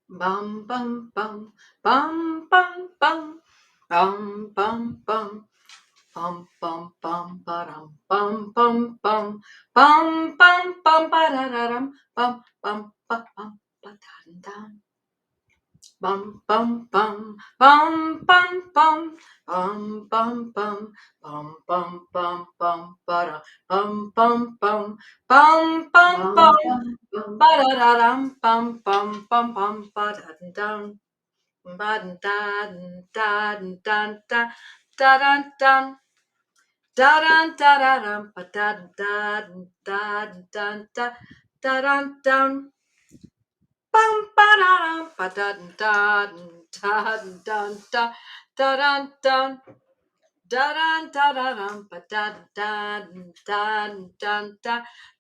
Bum bum bum bum bum bum bum bum bum bum bum bum ba-dum bum bum bum bum bum bum ba-da-da-dum bum bum ba bum ba-da-dum bum bum bum bum bum bum bum bum bum bum bum bum bum ba-da bum bum bum bum bum bum ba-da-da-dum bum bum bum bum ba-da-dum ba da da da da da da da da da da da da ba da da da da da da da da bum ba da ba da da da da da da da da da da da da ba da da da da da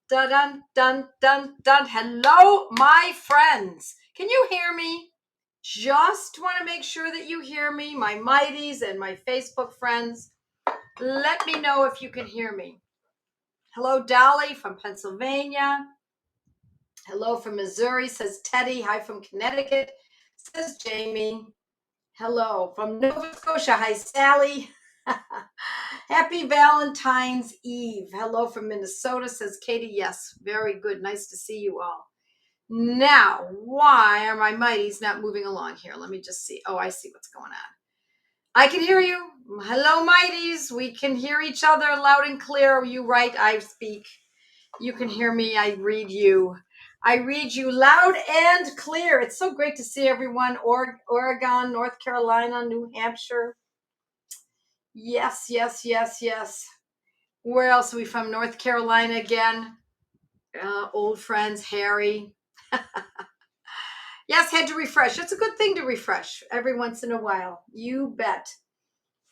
dun dun dun dun. Hello, my friends. Can you hear me? Just want to make sure that you hear me, my mighties and my Facebook friends. Let me know if you can hear me. Hello, Dolly from Pennsylvania. Hello from Missouri, says Teddy. Hi from Connecticut, says Jamie. Hello from Nova Scotia. Hi, Sally. Happy Valentine's Eve. Hello from Minnesota, says Katie. Yes, very good. Nice to see you all. Now, why are my mighties not moving along here? Let me just see. Oh, I see what's going on. I can hear you. Hello, mighties. We can hear each other loud and clear. You write, I speak. You can hear me. I read you. I read you loud and clear. It's so great to see everyone. Oregon, North Carolina, New Hampshire. Yes, yes, yes, yes. Where else are we from? North Carolina again. Old friends, Harry. Yes, had to refresh. It's a good thing to refresh every once in a while. You bet.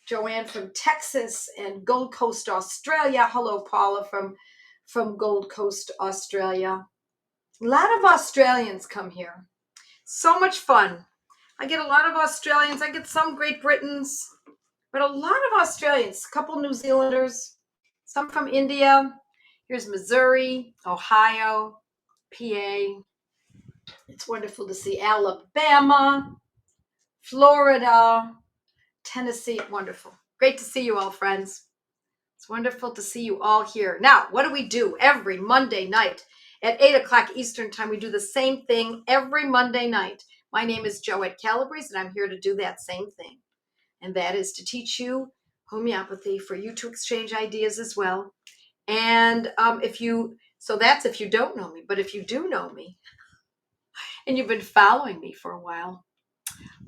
Joanne from Texas and Gold Coast, Australia. Hello, Paula from Gold Coast, Australia. A lot of Australians come here. So much fun. I get a lot of Australians. I get some Great Britons, but a lot of Australians, a couple New Zealanders, some from India. Here's Missouri, Ohio, PA. It's wonderful to see Alabama, Florida, Tennessee. Wonderful. Great to see you all, friends. It's wonderful to see you all here. Now, what do we do every Monday night at 8 o'clock Eastern time? We do the same thing every Monday night. My name is Joette Calabrese, and I'm here to do that same thing. And that is to teach you homeopathy for you to exchange ideas as well. And that's if you don't know me, but if you do know me and you've been following me for a while,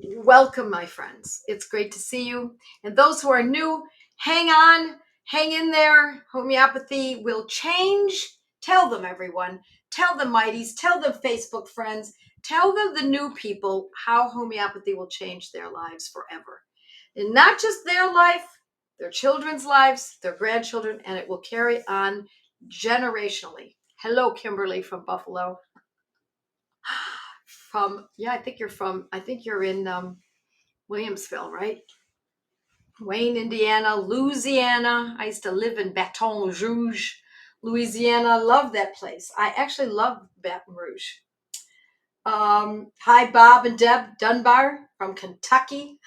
welcome, my friends. It's great to see you. And those who are new, hang on, hang in there. Homeopathy will change. Tell them, everyone. Tell them, mighties. Tell them, Facebook friends. Tell them, the new people, how homeopathy will change their lives forever. And not just their life, their children's lives, their grandchildren, and it will carry on generationally. Hello, Kimberly from Buffalo. I think you're in Williamsville, right? Wayne, Indiana, Louisiana. I used to live in Baton Rouge, Louisiana. Love that place. I actually love Baton Rouge. Hi, Bob and Deb Dunbar from Kentucky.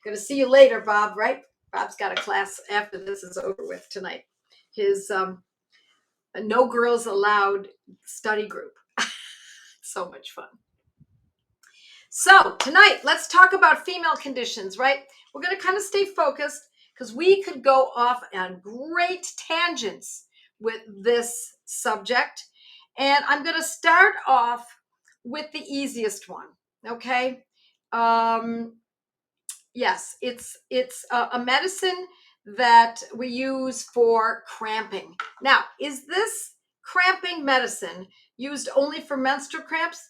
Going to see you later, Bob, right? Bob's got a class after this is over with tonight. His No Girls Allowed study group. So much fun. So tonight, let's talk about female conditions, right? We're going to kind of stay focused because we could go off on great tangents with this subject. And I'm going to start off with the easiest one, okay? Yes, it's a medicine that we use for cramping. Now, is this cramping medicine used only for menstrual cramps?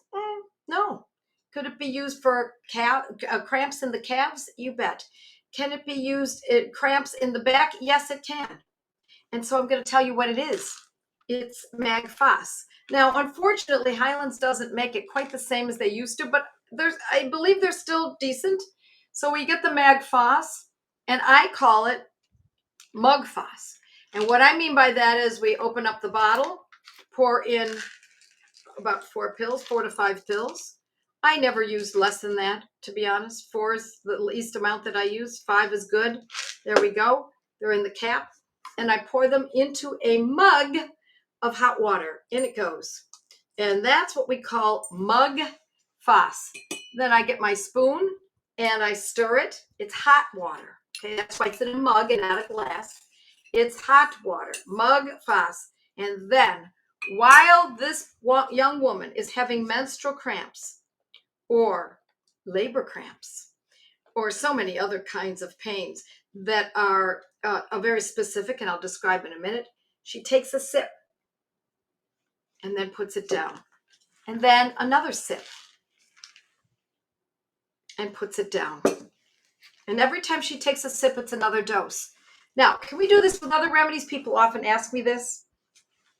No. Could it be used for cramps in the calves? You bet. Can it be used cramps in the back? Yes, it can. And so I'm going to tell you what it is. It's Magfos. Now, unfortunately, Highlands doesn't make it quite the same as they used to, but I believe they're still decent. So we get the Magfos, and I call it Mugfos. And what I mean by that is we open up the bottle, pour in about 4 to 5 pills. I never used less than that, to be honest. 4 is the least amount that I use. 5 is good. There we go. They're in the cap. And I pour them into a mug of hot water. In it goes. And that's what we call mug fas. Then I get my spoon and I stir it. It's hot water. Okay, that's why it's in a mug and not a glass. It's hot water, mug fas. And then while this young woman is having menstrual cramps, or labor cramps, or so many other kinds of pains that are very specific, and I'll describe in a minute, she takes a sip and then puts it down. And then another sip and puts it down. And every time she takes a sip, it's another dose. Now, can we do this with other remedies? People often ask me this.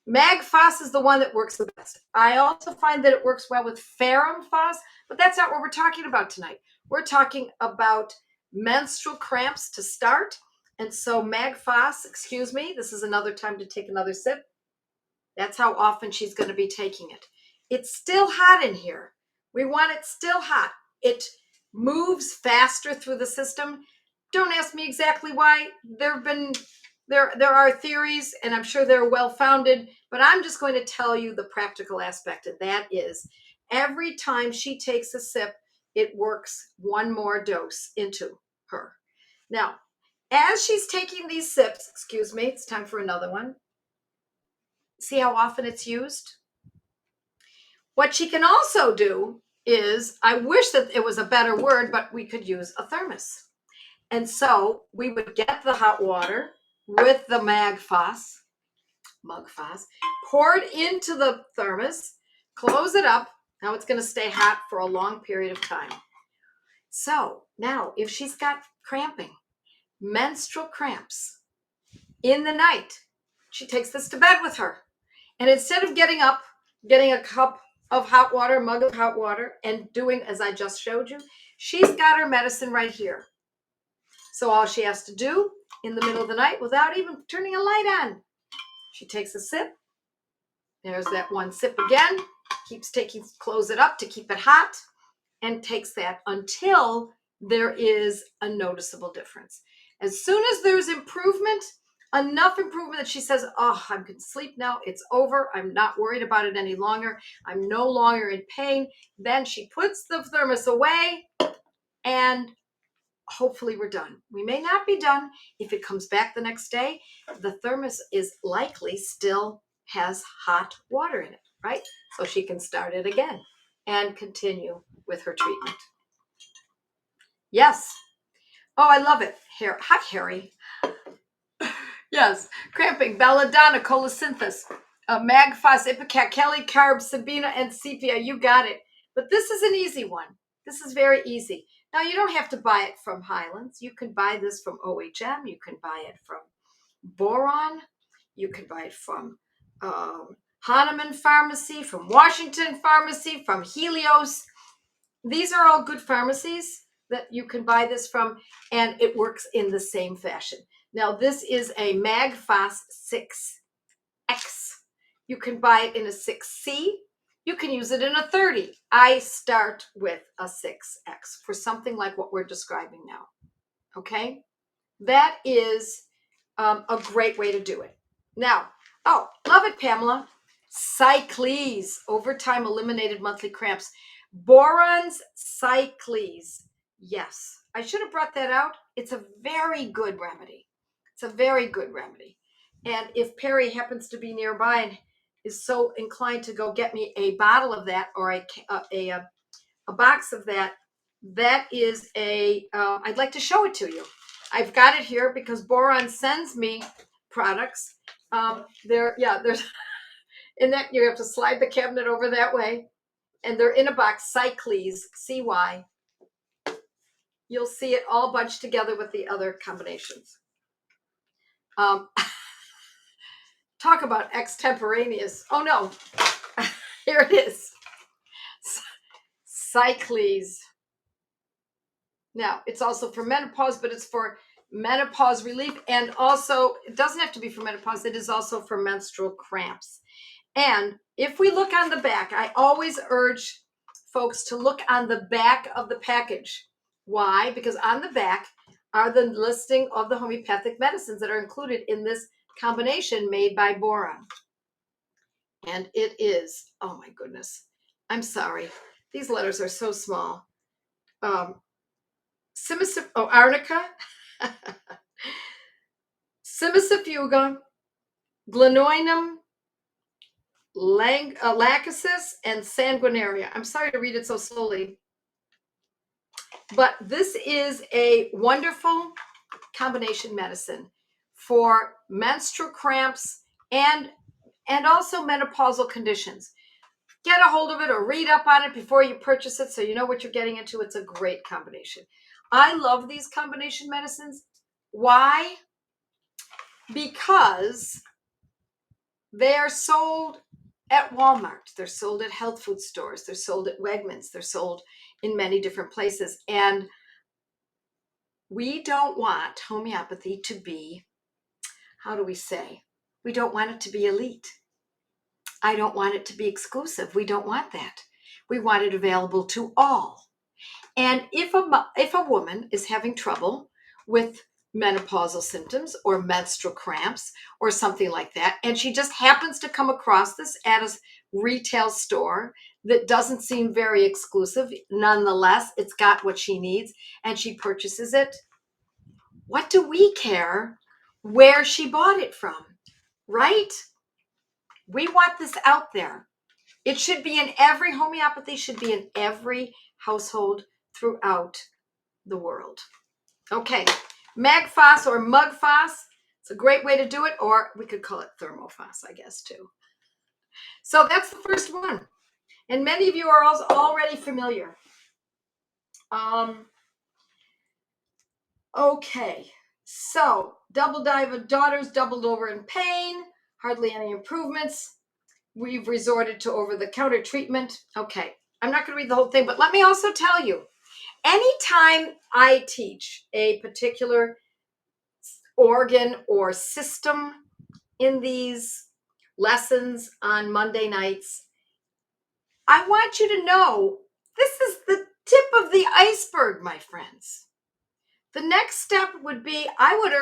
Mag Fas is the one that works the best. I also find that it works well with Ferrum Fas, but that's not what we're talking about tonight. We're talking about menstrual cramps to start. And so Mag Fas, excuse me, this is another time to take another sip. That's how often she's going to be taking it. It's still hot in here. We want it still hot. It moves faster through the system. Don't ask me exactly why. There are theories, and I'm sure they're well-founded, but I'm just going to tell you the practical aspect, and that is every time she takes a sip, it works one more dose into her. Now, as she's taking these sips, excuse me, it's time for another one. See how often it's used? What she can also do is, I wish that it was a better word, but we could use a thermos. And so we would get the hot water with the mug fas, pour it into the thermos, close it up. Now it's going to stay hot for a long period of time. So now if she's got cramping, menstrual cramps in the night, she takes this to bed with her. And instead of getting up, getting a cup of hot water, a mug of hot water, and doing as I just showed you, she's got her medicine right here. So all she has to do in the middle of the night, without even turning a light on, she takes a sip. There's that one sip again. Close it up to keep it hot, and takes that until there is a noticeable difference. As soon as there's improvement, enough improvement that she says, oh, I can sleep now. It's over. I'm not worried about it any longer. I'm no longer in pain. Then she puts the thermos away, and hopefully we're done. We may not be done. If it comes back the next day, the thermos is likely still has hot water in it, right? So she can start it again and continue with her treatment. Yes. Oh, I love it. Hot Harry. Yes. Cramping, belladonna, colosynthus, Mag Fas, ipecac, Kelly, carb, sabina, and sepia. You got it. But this is an easy one. This is very easy. Now, you don't have to buy it from Highlands. You can buy this from OHM. You can buy it from Boron. You can buy it from Hahnemann Pharmacy, from Washington Pharmacy, from Helios. These are all good pharmacies that you can buy this from, and it works in the same fashion. Now, this is a Mag Fas 6X. You can buy it in a 6C. You can use it in a 30. I start with a 6X for something like what we're describing now. Okay? That is a great way to do it. Now, oh, love it, Pamela. Cycles, overtime eliminated monthly cramps. Boron's Cycles. Yes, I should have brought that out. It's a very good remedy. It's a very good remedy. And if Perry happens to be nearby and is so inclined to go get me a bottle of that, or a box of that, that is I'd like to show it to you. I've got it here because Boron sends me products. There's in that, you have to slide the cabinet over that way, and they're in a box. Cycles, CY. You'll see it all bunched together with the other combinations. Talk about extemporaneous. Oh no, here it is. Cycles. Now, it's also for menopause, but it's for menopause relief, and also it doesn't have to be for menopause. It is also for menstrual cramps. And if we look on the back, I always urge folks to look on the back of the package. Why? Because on the back are the listing of the homeopathic medicines that are included in this combination made by Boron. And it is, oh my goodness, I'm sorry. These letters are so small. Arnica, Cimicifuga, Glenoinum, Lachesis, and Sanguinaria. I'm sorry to read it so slowly. But this is a wonderful combination medicine for menstrual cramps and also menopausal conditions. Get a hold of it or read up on it before you purchase it so you know what you're getting into. It's a great combination. I love these combination medicines. Why? Because they are sold at Walmart. They're sold at health food stores. They're sold at Wegmans. They're sold in many different places. And we don't want homeopathy to be, how do we say? We don't want it to be elite. I don't want it to be exclusive. We don't want that. We want it available to all. And if a woman is having trouble with menopausal symptoms or menstrual cramps or something like that, and she just happens to come across this at a retail store that doesn't seem very exclusive, nonetheless, it's got what she needs, and she purchases it, what do we care where she bought it from, right? We want this out there. It should be in every, homeopathy should be in every household throughout the world. Okay, Magphos or Mugphos, it's a great way to do it, or we could call it Thermophos, I guess, too. So that's the first one. And many of you are also already familiar. Okay, so double dive of daughters doubled over in pain, hardly any improvements. We've resorted to over-the-counter treatment. Okay, I'm not going to read the whole thing, but let me also tell you, anytime I teach a particular organ or system in these lessons on Monday nights, I want you to know this is the tip of the iceberg, my friends. The next step would be, I would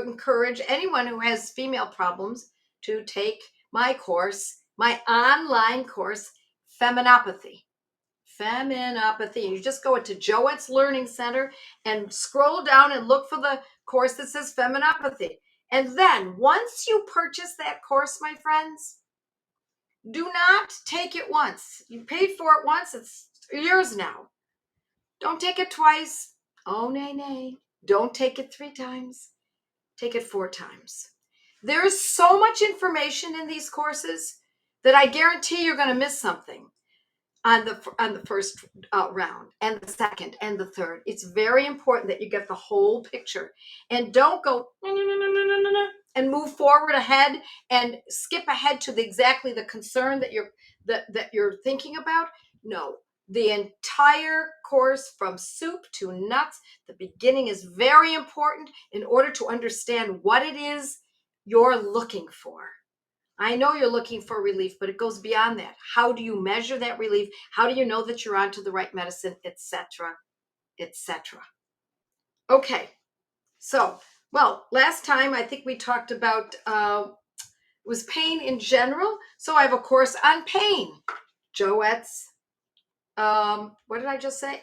encourage anyone who has female problems to take my course, my online course, Feminopathy. Feminopathy. You just go into Joette's Learning Center and scroll down and look for the course that says Feminopathy. And then once you purchase that course, my friends, do not take it once. You paid for it once, it's yours now. Don't take it twice. Oh, nay, nay. Don't take it 3 times. Take it 4 times. There's so much information in these courses that I guarantee you're going to miss something on the first round and the second and the third. It's very important that you get the whole picture and don't go and move forward ahead and skip ahead to exactly the concern that you're thinking about. No, the entire course from soup to nuts, the beginning is very important in order to understand what it is you're looking for. I know you're looking for relief, but it goes beyond that. How do you measure that relief? How do you know that you're onto the right medicine, etc., etc.? Okay, so, well, last time I think we talked about was pain in general. So I have a course on pain. Joette's, what did I just say?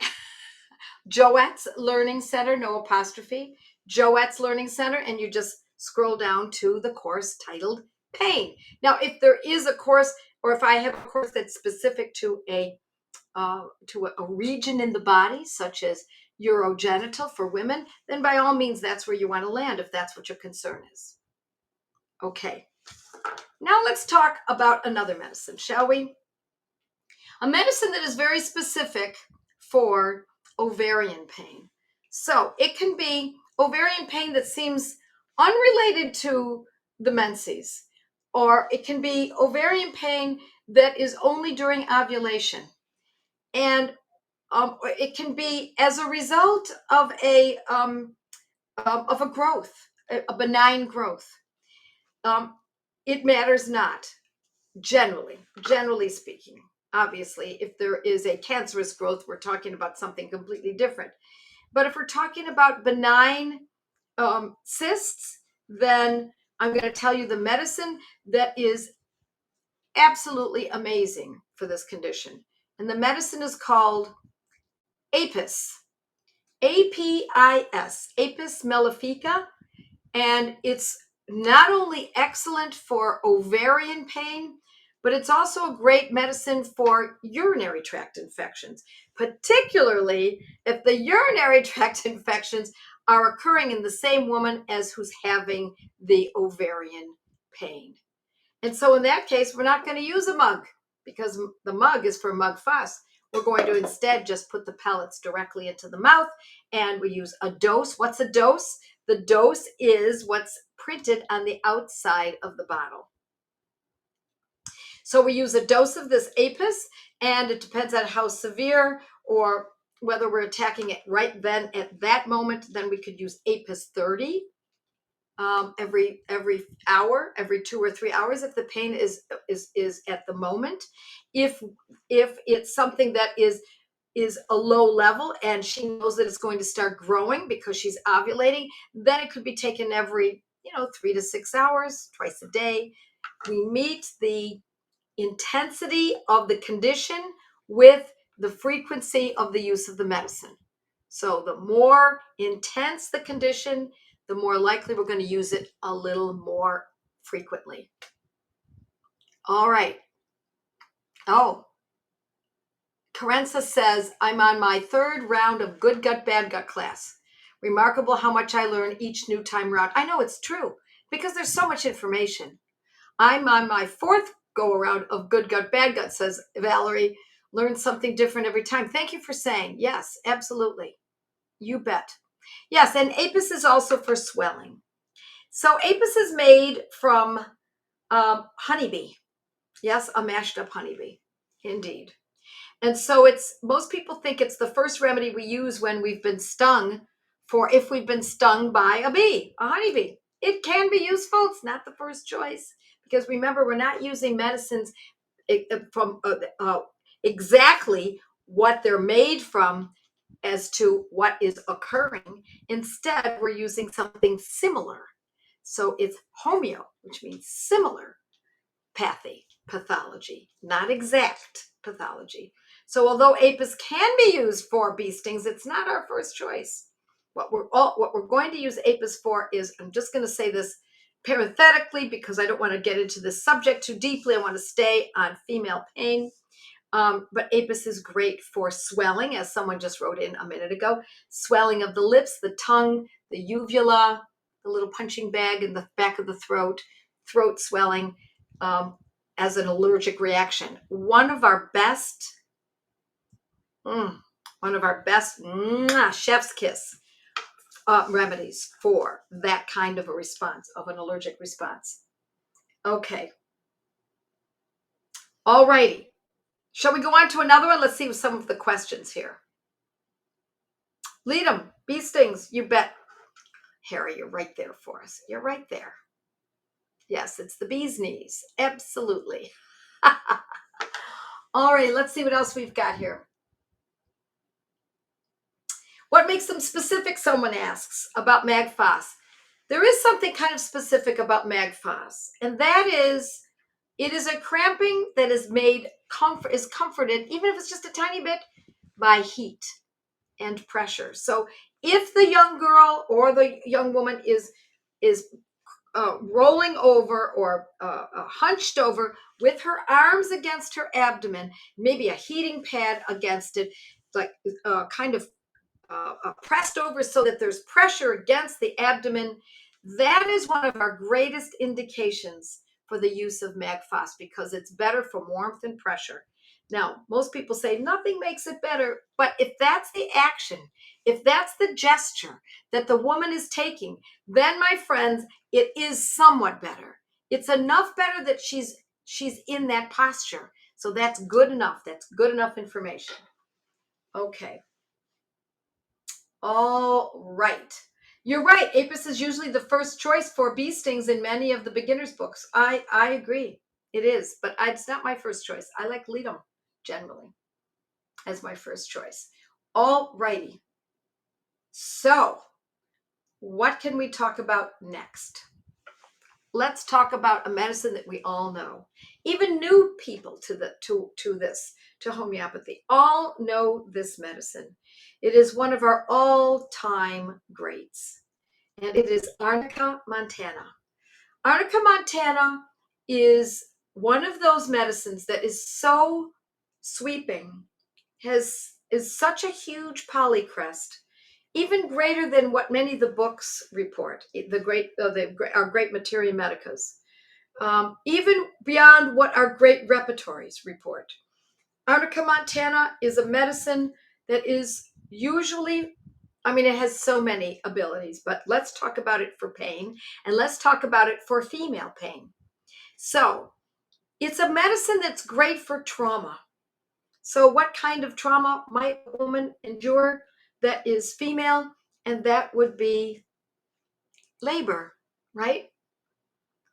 Joette's Learning Center, no apostrophe. Joette's Learning Center, and you just scroll down to the course titled Pain. Now, if there is a course, or if I have a course that's specific to a region in the body, such as urogenital for women, then by all means, that's where you want to land if that's what your concern is. Okay, now let's talk about another medicine, shall we? A medicine that is very specific for ovarian pain. So it can be ovarian pain that seems unrelated to the menses, or it can be ovarian pain that is only during ovulation. And it can be as a result of a growth, a benign growth. It matters not, generally speaking. Obviously, if there is a cancerous growth, we're talking about something completely different. But if we're talking about benign cysts, then I'm going to tell you the medicine that is absolutely amazing for this condition. And the medicine is called Apis, APIS, Apis mellifica. And it's not only excellent for ovarian pain, but it's also a great medicine for urinary tract infections, particularly if the urinary tract infections are occurring in the same woman as who's having the ovarian pain. And so in that case, we're not going to use a mug because the mug is for mug fuss. We're going to instead just put the pellets directly into the mouth, and we use a dose. What's a dose? The dose is what's printed on the outside of the bottle. So we use a dose of this Apis, and it depends on how severe or whether we're attacking it right then at that moment. Then we could use Apis 30 every hour, every 2 or 3 hours if the pain is at the moment. If it's something that is a low level and she knows that it's going to start growing because she's ovulating, then it could be taken every 3 to 6 hours, twice a day. We meet the intensity of the condition with the frequency of the use of the medicine. So the more intense the condition, the more likely we're going to use it a little more frequently. All right. Oh, Carenza says, I'm on my 3rd round of Good Gut, Bad Gut class. Remarkable how much I learn each new time round. I know it's true because there's so much information. I'm on my 4th go around of Good Gut, Bad Gut, says Valerie. Learn something different every time. Thank you for saying. Yes, absolutely. You bet. Yes, and Apis is also for swelling. So Apis is made from honeybee. Yes, a mashed up honeybee. Indeed. And so most people think it's the first remedy we use when we've been stung, if we've been stung by a bee, a honeybee. It can be useful. It's not the first choice because remember, we're not using medicines from exactly what they're made from as to what is occurring. Instead, we're using something similar. So it's homeo, which means similar pathology, not exact pathology. So although Apis can be used for bee stings, it's not our first choice. What we're going to use Apis for is, I'm just going to say this parenthetically because I don't want to get into this subject too deeply. I want to stay on female pain. But Apis is great for swelling, as someone just wrote in a minute ago. Swelling of the lips, the tongue, the uvula, the little punching bag in the back of the throat swelling as an allergic reaction. One of our best chef's kiss remedies for that kind of a response, of an allergic response. Okay. All righty. Shall we go on to another one? Let's see some of the questions here. Lead them. Bee stings, you bet. Harry, you're right there for us. You're right there. Yes, it's the bee's knees. Absolutely. All right, let's see what else we've got here. What makes them specific, someone asks, about MAGFAS. There is something kind of specific about MAGFAS, and that is it is a cramping that is comforted, even if it's just a tiny bit, by heat and pressure. So if the young girl or the young woman is rolling over or hunched over with her arms against her abdomen, maybe a heating pad against it, like kind of pressed over so that there's pressure against the abdomen, that is one of our greatest indications for the use of MAGFAS because it's better for warmth and pressure. Now, most people say nothing makes it better, but if that's the action, if that's the gesture that the woman is taking, then my friends, it is somewhat better. It's enough better that she's in that posture. So that's good enough. That's good enough information. Okay. All right. You're right. Apis is usually the first choice for bee stings in many of the beginner's books. I agree. It is, but it's not my first choice. I like Ledum. generally, as my first choice. All righty. So what can we talk about next? Let's talk about a medicine that we all know. Even new people to homeopathy, all know this medicine. It is one of our all-time greats, and it is Arnica montana. Arnica montana is one of those medicines that is so sweeping, is such a huge polycrest, even greater than what many of the books report, our great materia medicas, even beyond what our great repertories report. Arnica montana is a medicine that is usually, it has so many abilities, but let's talk about it for pain, and let's talk about it for female pain. So it's a medicine that's great for trauma. So what kind of trauma might a woman endure that is female? And that would be labor, right?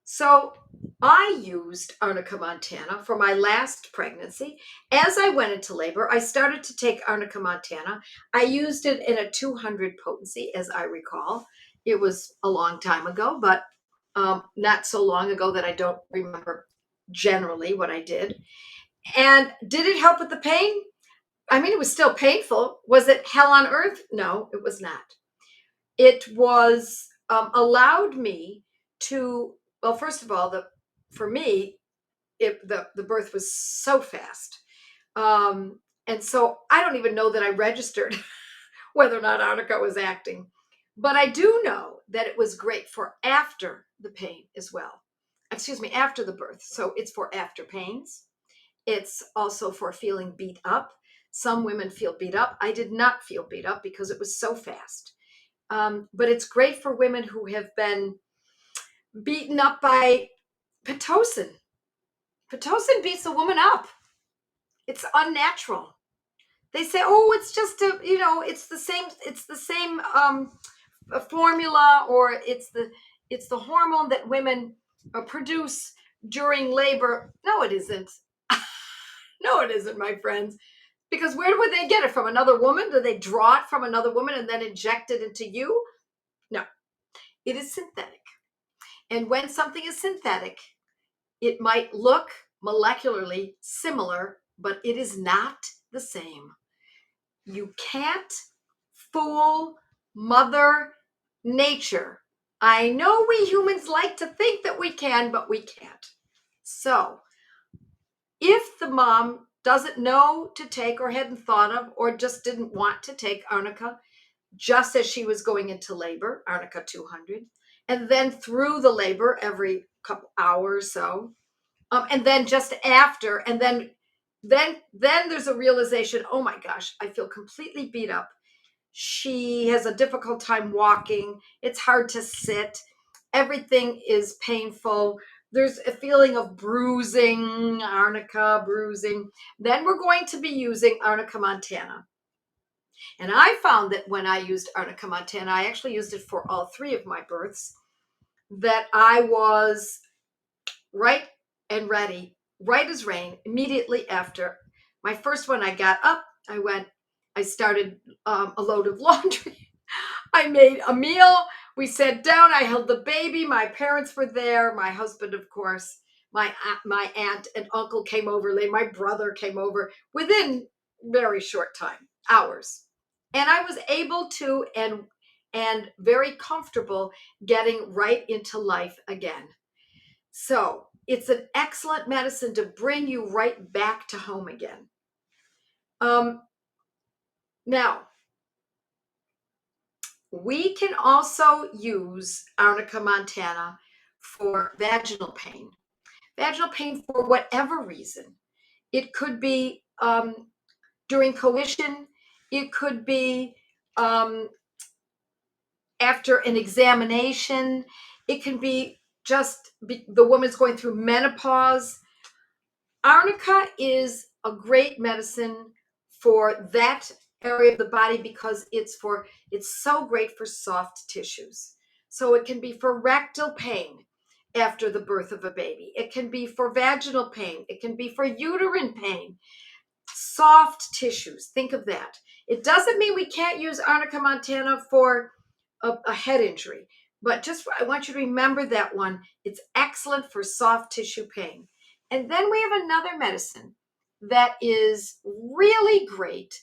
So I used Arnica montana for my last pregnancy. As I went into labor, I started to take Arnica montana. I used it in a 200 potency, as I recall. It was a long time ago, but not so long ago that I don't remember generally what I did. And did it help with the pain? It was still painful. Was it hell on earth? No, it was not. It was allowed me to, well, first of all, for me, the birth was so fast. And so I don't even know that I registered whether or not Arnica was acting. But I do know that it was great for after the pain as well. Excuse me, after the birth. So it's for after pains. It's also for feeling beat up. Some women feel beat up. I did not feel beat up because it was so fast. But it's great for women who have been beaten up by Pitocin. Pitocin beats a woman up. It's unnatural. They say, oh, it's just it's the same formula, or it's the hormone that women produce during labor. No, it isn't. No, it isn't, my friends. Because where would they get it from? Another woman? Do they draw it from another woman and then inject it into you? No, it is synthetic. And when something is synthetic, it might look molecularly similar, but it is not the same. You can't fool Mother Nature. I know we humans like to think that we can, but we can't. So if the mom doesn't know to take, or hadn't thought of, or just didn't want to take Arnica, just as she was going into labor, Arnica 200, and then through the labor every couple hours or so, and then just after, and then there's a realization, oh my gosh, I feel completely beat up. She has a difficult time walking. It's hard to sit. Everything is painful. There's a feeling of bruising, Arnica bruising. Then we're going to be using Arnica montana. And I found that when I used Arnica montana, I actually used it for all three of my births, that I was right and ready, right as rain, immediately after. My first one, I got up, I started a load of laundry. I made a meal. We sat down. I held the baby. My parents were there. My husband, of course. My aunt and uncle came over. My brother came over within very short time, hours. And I was able to, and very comfortable, getting right into life again. So it's an excellent medicine to bring you right back to home again. Now, we can also use Arnica montana for vaginal pain. Vaginal pain for whatever reason. It could be during coition. It could be after an examination. It can be just the woman's going through menopause. Arnica is a great medicine for that area of the body because it's so great for soft tissues. So it can be for rectal pain after the birth of a baby. It can be for vaginal pain. It can be for uterine pain. soft tissues. Think of that. It doesn't mean we can't use arnica montana for a head injury, but just I want you to remember that one. It's excellent for soft tissue pain. And then we have another medicine that is really great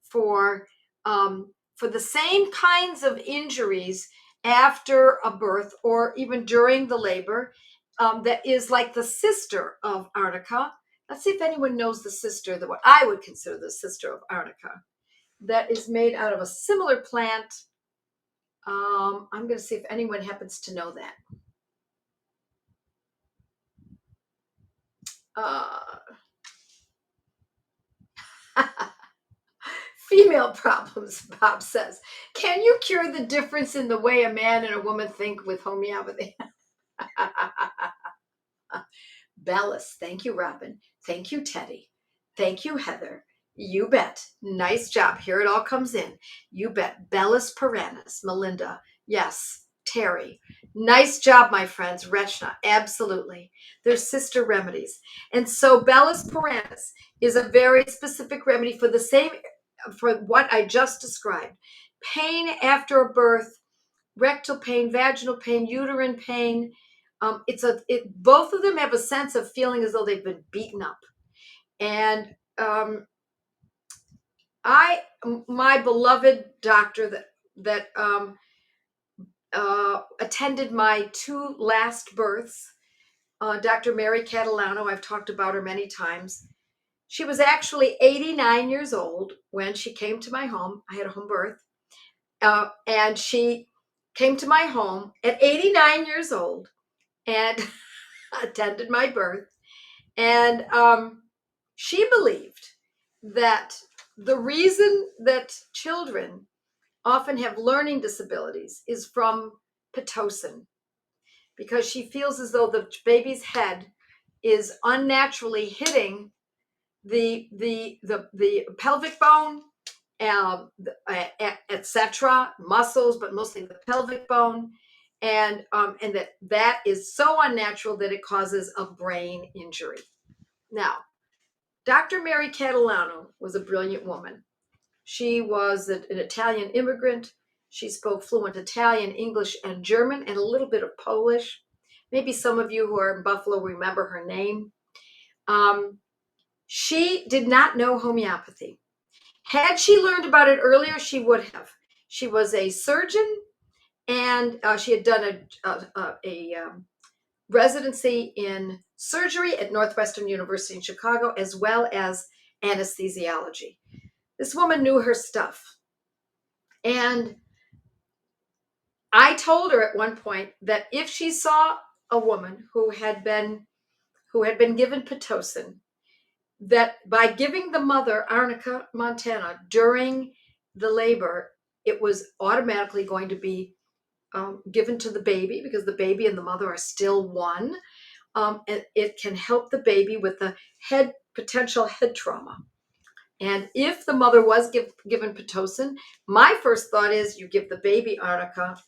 for the same kinds of injuries after a birth or even during the labor. That is like the sister of arnica. Let's see if anyone knows the sister, what I would consider the sister of arnica, that is made out of a similar plant. I'm going to see if anyone happens to know that. Female problems, Bob says. Can you cure the difference in the way a man and a woman think with homeopathy? Bellis. Thank you, Robin. Thank you, Teddy. Thank you, Heather. You bet. Nice job. Here it all comes in. You bet. Bellis Piranhas. Melinda. Yes. Terry. Nice job, my friends. Rechna. Absolutely. They're sister remedies. And so Bellis Piranhas is a very specific remedy for the same, for what I just described. Pain after a birth, rectal pain, vaginal pain, uterine pain. Both of them have a sense of feeling as though they've been beaten up. And my beloved doctor that attended my 2 last births, Dr. Mary Catalano, I've talked about her many times. She was actually 89 years old when she came to my home. I had a home birth. And she came to my home at 89 years old and attended my birth. And she believed that the reason that children often have learning disabilities is from Pitocin, because she feels as though the baby's head is unnaturally hitting the pelvic bone, etc., muscles, but mostly the pelvic bone, and that is so unnatural that it causes a brain injury. Now, Dr. Mary Catalano was a brilliant woman. She was an Italian immigrant. She spoke fluent Italian, English, and German, and a little bit of Polish. Maybe some of you who are in Buffalo remember her name. She did not know homeopathy. Had she learned about it earlier, she would have. She was a surgeon, and she had done a residency in surgery at Northwestern University in Chicago, as well as anesthesiology. This woman knew her stuff. And I told her at one point that if she saw a woman who had been given Pitocin, that by giving the mother arnica montana during the labor, it was automatically going to be given to the baby, because the baby and the mother are still one. And it can help the baby with the potential head trauma. And if the mother was given Pitocin, my first thought is you give the baby arnica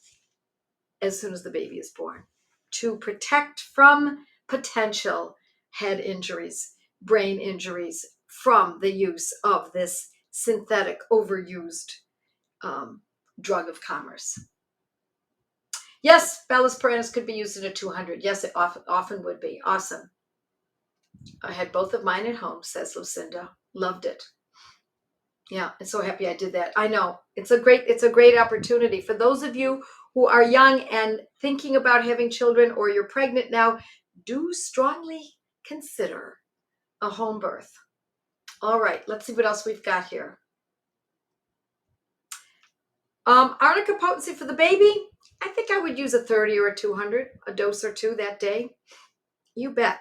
as soon as the baby is born, to protect from potential head injuries, brain injuries, from the use of this synthetic, overused drug of commerce. Yes, Bellis Piranhas could be used in a 200. Yes, it often would be. Awesome. I had both of mine at home, says Lucinda. Loved it. Yeah, I'm so happy I did that. I know it's a great opportunity for those of you who are young and thinking about having children, or you're pregnant now. Do strongly consider a home birth. All right, let's see what else we've got here. Arnica potency for the baby. I think I would use a 30 or a 200, a dose or two that day. You bet.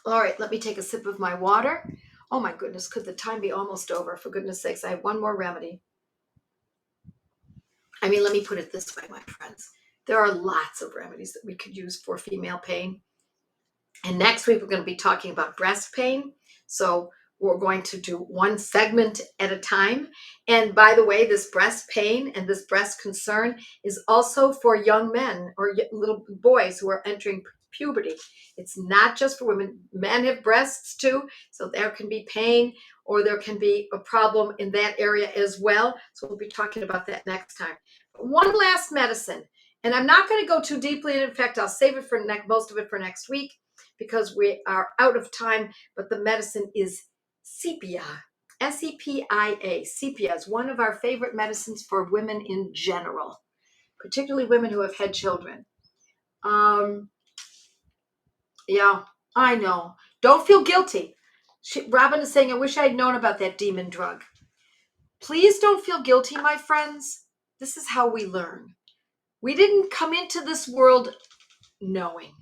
All right, let me take a sip of my water. Oh my goodness, could the time be almost over? For goodness sakes, I have one more remedy. I mean, let me put it this way, my friends. There are lots of remedies that we could use for female pain. And next week, we're going to be talking about breast pain. So we're going to do one segment at a time. And by the way, this breast pain and this breast concern is also for young men or little boys who are entering puberty. It's not just for women. Men have breasts too, so there can be pain or there can be a problem in that area as well. So we'll be talking about that next time. One last medicine, and I'm not going to go too deeply in it. In fact, I'll save it for most of it for next week because we are out of time, but the medicine is sepia. S-E-P-I-A. Sepia is one of our favorite medicines for women in general, particularly women who have had children. Yeah, I know. Don't feel guilty. Robin is saying, I wish I had known about that demon drug. Please don't feel guilty, my friends. This is how we learn. We didn't come into this world knowing.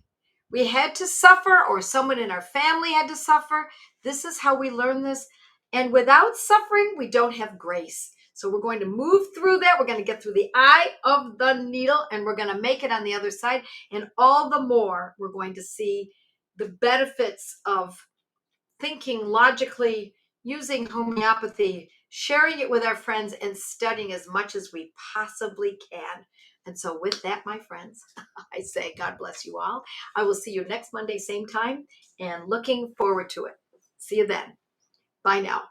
We had to suffer, or someone in our family had to suffer. This is how we learn this. And without suffering, we don't have grace. So we're going to move through that. We're going to get through the eye of the needle, and we're going to make it on the other side. And all the more we're going to see the benefits of thinking logically, using homeopathy, sharing it with our friends, and studying as much as we possibly can. And so with that, my friends, I say God bless you all. I will see you next Monday, same time, and looking forward to it. See you then. Bye now.